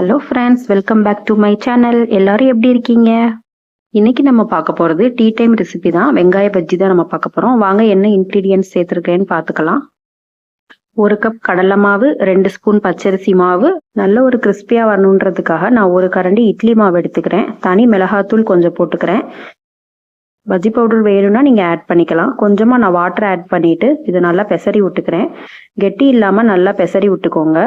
Hello friends, welcome back to my channel. எல்லாரும் எப்படி இருக்கீங்க? இன்னைக்கு நம்ம பார்க்க போகிறது டீ டைம் ரெசிபி தான். வெங்காய பஜ்ஜி தான் நம்ம பார்க்க போகிறோம். வாங்க என்ன இன்க்ரீடியன்ட்ஸ் சேர்த்துருக்கேன்னு பார்த்துக்கலாம். 1 கப் கடலை மாவு, 2 ஸ்பூன் பச்சரிசி மாவு. நல்ல ஒரு கிறிஸ்பியாக வரணுன்றதுக்காக நான் 1 கரண்டி இட்லி மாவு எடுத்துக்கிறேன். தனி மிளகாத்தூள் கொஞ்சம் போட்டுக்கிறேன். பஜ்ஜி பவுடர் வேணும்னா நீங்கள் ஆட் பண்ணிக்கலாம். கொஞ்சமாக நான் வாட்டர் ஆட் பண்ணிவிட்டு இதை நல்லா பெசரி விட்டுக்கிறேன். கெட்டி இல்லாமல் நல்லா பெசரி விட்டுக்கோங்க.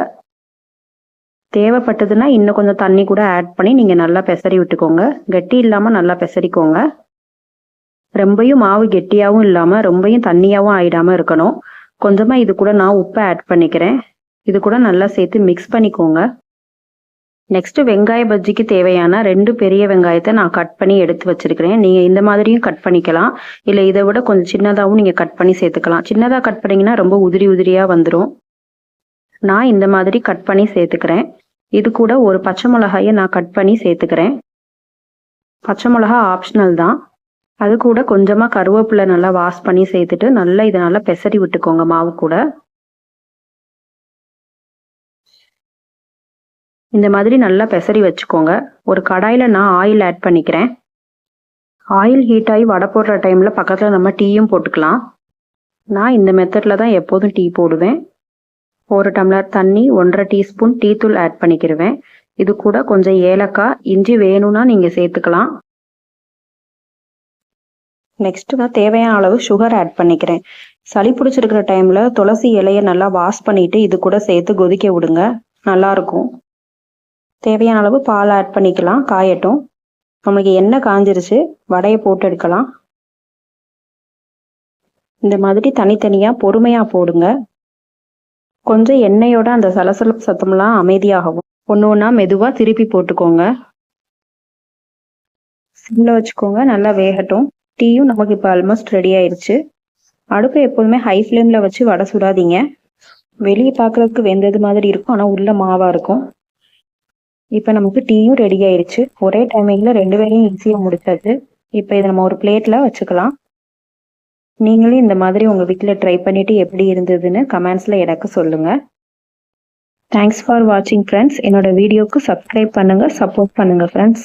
தேவைப்பட்டதுன்னா இன்னும் கொஞ்சம் தண்ணி கூட ஆட் பண்ணி நீங்கள் நல்லா பெசரி விட்டுக்கோங்க. கெட்டி இல்லாமல் நல்லா பெசரிக்கோங்க. ரொம்பையும் மாவு கெட்டியாகவும் இல்லாமல் ரொம்பையும் தண்ணியாகவும் ஆயிடாமல் இருக்கணும். கொஞ்சமாக இது கூட நான் உப்பை ஆட் பண்ணிக்கிறேன். இது கூட நல்லா சேர்த்து மிக்ஸ் பண்ணிக்கோங்க. நெக்ஸ்ட்டு வெங்காய பஜ்ஜிக்கு தேவையான 2 பெரிய வெங்காயத்தை நான் கட் பண்ணி எடுத்து வச்சிருக்கிறேன். நீங்கள் இந்த மாதிரியும் கட் பண்ணிக்கலாம், இல்லை இதை விட கொஞ்சம் சின்னதாகவும் நீங்கள் கட் பண்ணி சேர்த்துக்கலாம். சின்னதாக கட் பண்ணிங்கன்னா ரொம்ப உதிரி உதிரியாக வந்துடும். நான் இந்த மாதிரி கட் பண்ணி சேர்த்துக்கிறேன். இது கூட ஒரு பச்சை மிளகாயை நான் கட் பண்ணி சேர்த்துக்கிறேன். பச்சை மிளகா ஆப்ஷனல் தான். அது கூட கொஞ்சமாக கருவேப்பிலை நல்லா வாஷ் பண்ணி சேர்த்துட்டு நல்லா இதை நல்லா பெசரி விட்டுக்கோங்க மாவு கூட. இந்த மாதிரி நல்லா பெசரி வச்சுக்கோங்க. ஒரு கடாயில் நான் ஆயில் ஆட் பண்ணிக்கிறேன். ஆயில் ஹீட் ஆகி வடை போடுற டைமில் பக்கத்தில் நம்ம டீயும் போட்டுக்கலாம். நான் இந்த மெத்தடில் தான் எப்போதும் டீ போடுவேன். 1 டம்ளர் தண்ணி, 1.5 டீஸ்பூன் டீ தூள் ஆட் பண்ணிக்கிடுவேன். இது கூட கொஞ்சம் ஏலக்காய், இஞ்சி வேணும்னா நீங்கள் சேர்த்துக்கலாம். நெக்ஸ்ட்டு நான் தேவையான அளவு சுகர் ஆட் பண்ணிக்கிறேன். சளி பிடிச்சிருக்கிற டைமில் துளசி இலையை நல்லா வாஷ் பண்ணிவிட்டு இது கூட சேர்த்து கொதிக்க விடுங்க, நல்லாயிருக்கும். தேவையான அளவு பால் ஆட் பண்ணிக்கலாம். காயட்டும். நமக்கு எண்ணெய் காஞ்சிருச்சு, வடையை போட்டு எடுக்கலாம். இந்த மாதிரி தனித்தனியாக பொறுமையாக போடுங்க. கொஞ்சம் எண்ணெயோட அந்த சலசலப்பு சத்தம்லாம் அமைதியாகவும் ஒன்று ஒன்றா மெதுவாக திருப்பி போட்டுக்கோங்க. சிம்மில் வச்சுக்கோங்க, நல்லா வேகட்டும். டீயும் நமக்கு இப்போ ஆல்மோஸ்ட் ரெடி ஆயிடுச்சு. அடுப்பை எப்போதுமே ஹை ஃப்ளேமில் வச்சு வடை சுடாதீங்க. வெளியே பார்க்குறதுக்கு வெந்தது மாதிரி இருக்கும், ஆனால் உள்ள மாவாக இருக்கும். இப்போ நமக்கு டீயும் ரெடி ஆயிடுச்சு. ஒரே டைமிங்கில் 2 வேலையும் ஈஸியாக முடிச்சாச்சு. இப்போ இதை நம்ம ஒரு பிளேட்டில் வச்சுக்கலாம். நீங்களும் இந்த மாதிரி உங்கள் வீட்டில் ட்ரை பண்ணிவிட்டு எப்படி இருந்ததுன்னு கமெண்ட்ஸில் எனக்கு சொல்லுங்கள். தேங்க்ஸ் ஃபார் வாட்சிங் ஃப்ரெண்ட்ஸ். என்னோட வீடியோவுக்கு சப்ஸ்கிரைப் பண்ணுங்கள், சப்போர்ட் பண்ணுங்கள் ஃப்ரெண்ட்ஸ்.